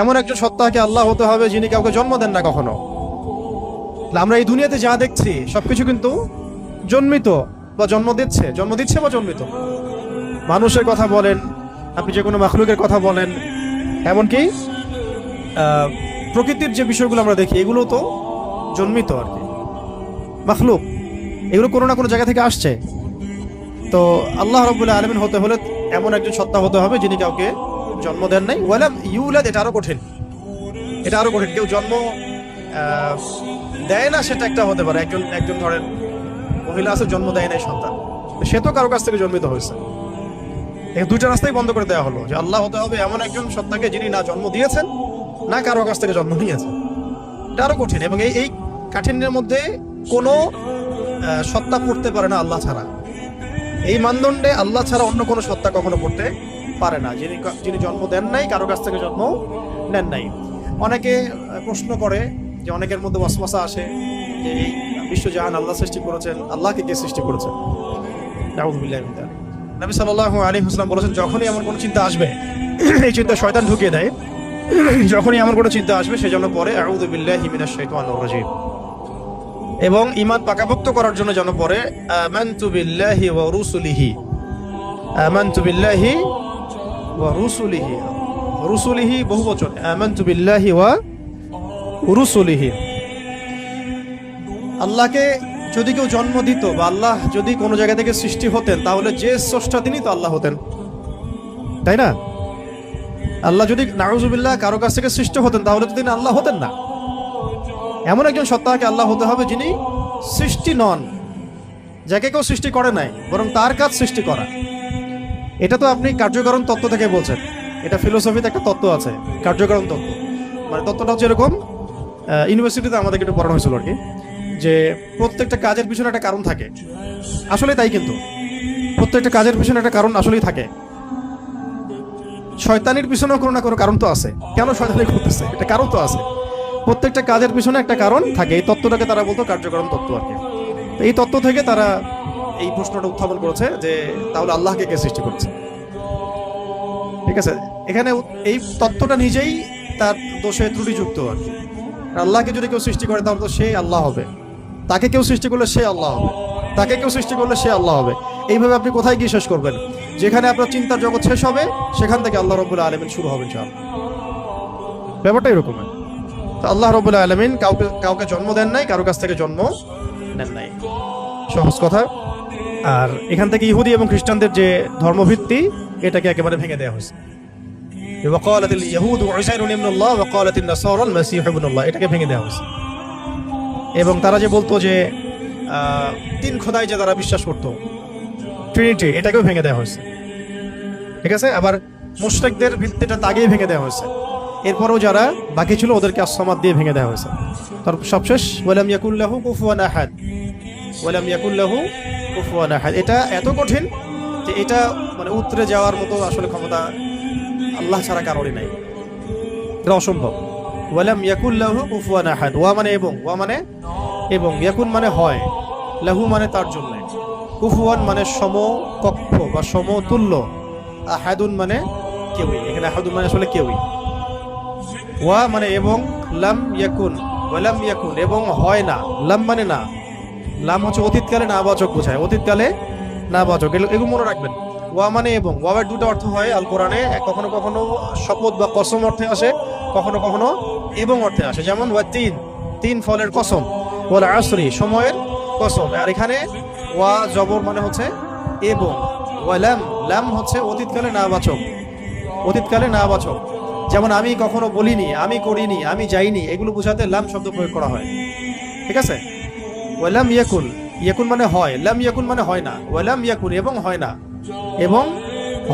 এমন একজন সত্তাকে আল্লাহ হতে হবে যিনি কাউকে জন্ম দেন না কখনো। আমরা এই দুনিয়াতে যা দেখছি সবকিছু কিন্তু জন্মিত বা জন্ম দিচ্ছে বা জন্মিত। মানুষের কথা বলেন, আপনি যে কোনো মাখলুকের কথা বলেন, এমনকি প্রকৃতির যে বিষয়গুলো আমরা দেখি এগুলো তো জন্মিত আর কি, মাখলুক, এগুলো কোনো না কোনো জায়গা থেকে আসছে। তো আল্লাহ রাব্বুল আলামিন হতে হলে এমন একজন সত্তা হতে হবে যিনি কাউকে জন্ম দেন নাই। ওয়ালাম ইউলাদ, এটা আরো কঠিন, কেউ জন্ম দেয় না সেটা একটা হতে পারে। একজন ধরেন মহিলা আছে, জন্ম দেয় নাই সন্তান, সে তো কারো কাছ থেকে জন্মিত হয়েছে। দুইটা রাস্তাই বন্ধ করে দেওয়া হলো যে আল্লাহ হতে হবে এমন একজন সত্তাকে যিনি না জন্ম দিয়েছেন না কারো কাছ থেকে জন্ম নিয়েছেন। এটা আরো কঠিন, এবং এই কাঠিন্যের মধ্যে কোনো সত্তা পড়তে পারে না আল্লাহ ছাড়া। এই মানদণ্ডে আল্লাহ ছাড়া অন্য কোনো সত্তা কখনো পড়তে পারে না, যিনি জন্ম দেন নাই, কারো কাছ থেকে জন্ম নেন নাই। অনেকে প্রশ্ন করে যে, অনেকের মধ্যে ওয়াসওয়াসা আসে যে এই বিশ্বজাহান আল্লাহ সৃষ্টি করেছেন, আল্লাহকে কে সৃষ্টি করেছেন? নাউযু বিল্লাহি মিন যালিক। নবী সাল্লাল্লাহু আলাইহি ওয়াসাল্লাম বলেছেন, যখনই এমন কোনো চিন্তা আসবে, এই চিন্তা শয়তান ঢুকিয়ে দেয়, যখনই এমন কোনো চিন্তা আসবে সেজন্য পরে আউযু বিল্লাহি মিনাশ শাইতানির রাজীম, এবং ঈমান পাকাপোক্ত করার জন্য যেন পরে আমানতু বিল্লাহি ওয়া রুসুলিহি, আমানতু বিল্লাহি ওয়া রুসুলিহি, রুসুলিহি বহুবচন, আমানতু বিল্লাহি ওয়া রুসুলিহি। আল্লাহকে যদি কেউ জন্ম দিত বা আল্লাহ যদি কোনো জায়গা থেকে সৃষ্টি হতেন, তাহলে যে স্রষ্টা তিনি তো আল্লাহ হতেন, তাই না? আল্লাহ যদি নাউযুবিল্লাহ কারো কাছ থেকে সৃষ্টি হতেন তাহলে তো তিনি আল্লাহ হতেন না। এমন একজন সত্তাকে আল্লাহ হতে হবে যিনি সৃষ্টি নন, যাকে কেউ সৃষ্টি করে নাই, বরং তার কাজ সৃষ্টি করা। এটা তো আপনি কার্যকরণ তত্ত্ব থেকে বলছেন, এটা ফিলোসফিতে একটা তত্ত্ব আছে, কার্যকরণ তত্ত্ব। মানে তত্ত্বটা হচ্ছে এরকম, ইউনিভার্সিটিতে আমাদেরকে একটু পড়ানো হয়েছিল আর কি, যে প্রত্যেকটা কাজের পিছনে একটা কারণ থাকে। আসলে তাই, কিন্তু প্রত্যেকটা কাজের পিছনে একটা কারণ আসলেই থাকে। শয়তানির পিছনেও কোনো না কোনো কারণ তো আছে, কেন শয়তানি করতেছে এটা কারণ তো আছে। প্রত্যেকটা কাজের পিছনে একটা কারণ থাকে। এই তত্ত্বটাকে তারা বলতো কার্যকরণ তত্ত্ব আর কি। তো এই তত্ত্ব থেকে তারা এই প্রশ্নটা উত্থাপন করেছে যে তাহলে আল্লাহকে কে সৃষ্টি করছে? ঠিক আছে, এখানে এই তত্ত্বটা নিজেই তার দোষে ত্রুটিযুক্ত আর কি। আল্লাহকে যদি কেউ সৃষ্টি করে তাহলে তো সে আল্লাহ হবে, তাকে কেউ সৃষ্টি করলে সে আল্লাহ হবে, তাকে কেউ সৃষ্টি করলে সে আল্লাহ হবে। এইভাবে আপনি কোথায় গিয়ে শেষ করবেন? যেখানে আপনার চিন্তার জগৎ শেষ হবে সেখান থেকে আল্লাহ রাব্বুল আলামিন শুরু হবে ইনশাআল্লাহ। ব্যাপারটা এরকম। তো আল্লাহ রাব্বুল আলামিন কাউকে জন্ম দেন নাই, কারো কাছ থেকে জন্ম নেন নাই, সহজ কথা। আর এখান থেকে ইহুদি এবং খ্রিস্টানদের যে ধর্মভিত্তি, এটাকে একেবারে ভেঙে দেওয়া হয়েছে। ওয়াকালাতিল ইয়াহুদু উযাইরুন ইবনুল্লাহ ওয়া ক্বালাতিন নাসারা আল মাসীহু ইবনুল্লাহ, এটাকে ভেঙে দেওয়া হয়েছে। এবং তারা যে বলতো যে তিন খোদায় যে তারা বিশ্বাস করতো, ট্রিনিটি, এটাকেও ভেঙে দেওয়া হয়েছে। ঠিক আছে, আবার মুশরিকদের ভিত্তিটা আগেই ভেঙে দেওয়া হয়েছে। এরপরেও যারা বাকি ছিল ওদেরকে আসসামাদ দিয়ে ভেঙে দেওয়া হয়েছে। তারপর সবশেষ ওয়ালাম ইয়াকুল লাহু কুফুয়ান আহাদ, ওয়ালাম ইয়াকুল লাহু কুফুয়ান আহাদ। এটা এত কঠিন যে এটা মানে উতরে যাওয়ার মতো আসলে ক্ষমতা আল্লাহ ছাড়া কারোরই নাই, এটা অসম্ভব। ওয়ালাম ইয়াকুল লাহু কুফুয়ান আহাদ, ওয়া মানে এবং, ওয়া মানে এবং, ইয়াকুন মানে হয়, লাহু মানে তার জন্য, কুফুয়ান মানে সমকক্ষ বা সমতুল্য, আহাদুন মানে কেউই। এখানে আহাদুন মানে আসলে কেউই, ওয়া মানে এবং, লাম ইয়াকুন, ওয়ালাম ইয়াকুন এবং হয় না, লাম মানে না, লাম হচ্ছে অতীতকালে নাবাচক বোঝায়, অতীতকালে নাবাচক, এগুলো মনে রাখবেন। ওয়া মানে এবং, ওয়ার দুটো অর্থ হয় আল কোরআনে, কখনো কখনো শপথ বা কসম অর্থে আসে, কখনো কখনো এবং অর্থে আসে। যেমন ওয়া তিন ফলের কসম, ওয়াল আসরি সময়ের কসম। আর এখানে ওয়া জবর মানে হচ্ছে এবং, ওয়ালাম, লাম হচ্ছে অতীতকালে নাবাচক, অতীতকালে নাবাচক। যেমন আমি কখনো বলিনি, আমি করিনি, আমি যাইনি, এগুলো বোঝাতে লাম শব্দ প্রয়োগ করা হয়। ঠিক আছে, ওয়ালাম ইয়াকুন, ইয়াকুন মানে হয়, লাম ইয়াকুন মানে হয় না, ওয়ালাম ইয়াকুন এবং হয় না, এবং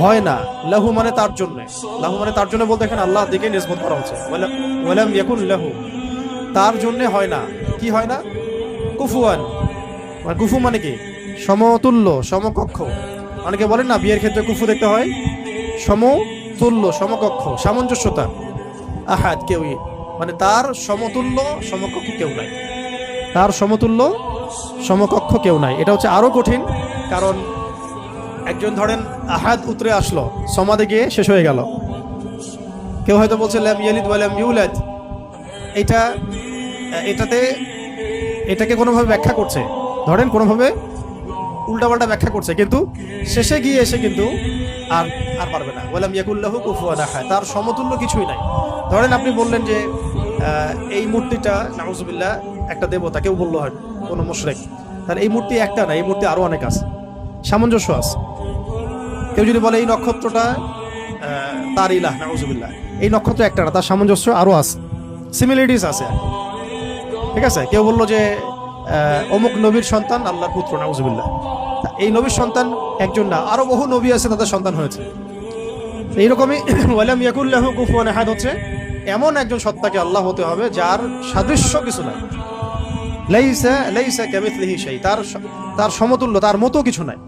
হয় না, লাহু মানে তার জন্য, লাহু মানে তার জন্য বলতে এখানে আল্লাহর দিকে নিসবত করা হচ্ছে। ওয়ালাম ইয়াকুন লাহু, তার জন্য হয় না, কি হয় না? কুফুয়ান, মানে কুফু মানে কি? সমতুল্য, সমকক্ষ। অনেকে বলেন না বিয়ের ক্ষেত্রে কুফু দেখতে হয়, সমতুল্য, সমকক্ষ, সামঞ্জস্যতা। আহাদ কেউই, মানে তার সমতুল্য সমকক্ষ কেউ নাই, তার সমতুল্য সমকক্ষ কেউ নাই। এটা হচ্ছে আরো কঠিন, কারণ একজন ধরেন আহাদ উতরে আসলো, সমাধে গিয়ে শেষ হয়ে গেল, কেউ হয়তো বলছে লাম ইয়ালিদ ওয়া লাম ইউলাদ, এটাকে কোনোভাবে ব্যাখ্যা করছে, ধরেন কোনোভাবে উল্টাপাল্টা ব্যাখ্যা করছে, কিন্তু শেষে গিয়ে এসে কিন্তু আর আর পারবে না। ওয়ালাম ইয়াকুল্লাহু কুফুয়ান আহাদ, তার সমতুল্য কিছুই নাই। ধরেন আপনি বললেন যে এই মূর্তিটা নাউজুবিল্লাহ একটা দেবতা, কেউ বললো হয় কোনো মুশরিক, তাহলে এই মূর্তি একটা না, এই মূর্তি আরো অনেক আছে, সামঞ্জস্য আছে। কেউ যদি বলে এই নক্ষত্রটা তার ইলাহ, নাউজুবিল্লাহ, এই নক্ষত্র একটা না, তার সামঞ্জস্য আরো আছে, সিমিলারিটিস আছে, ঠিক আছে। কেউ বললো যে অমুক নবীর সন্তান আল্লাহর পুত্র, নাউজুবিল্লাহ, এই নবীর সন্তান একজন না, আরো বহু নবী আছে, তাদের সন্তান হয়েছে। এইরকমই ওয়ালাম ইয়াকুল্লাহু কুফুয়ান আহাদ হচ্ছে এমন একজন সত্তাকে আল্লাহ হতে হবে যার সাদৃশ্য কিছু নাই, লাইসা কামিথলিহি শাই, তার সমতুল্য, তার মতো কিছু নাই।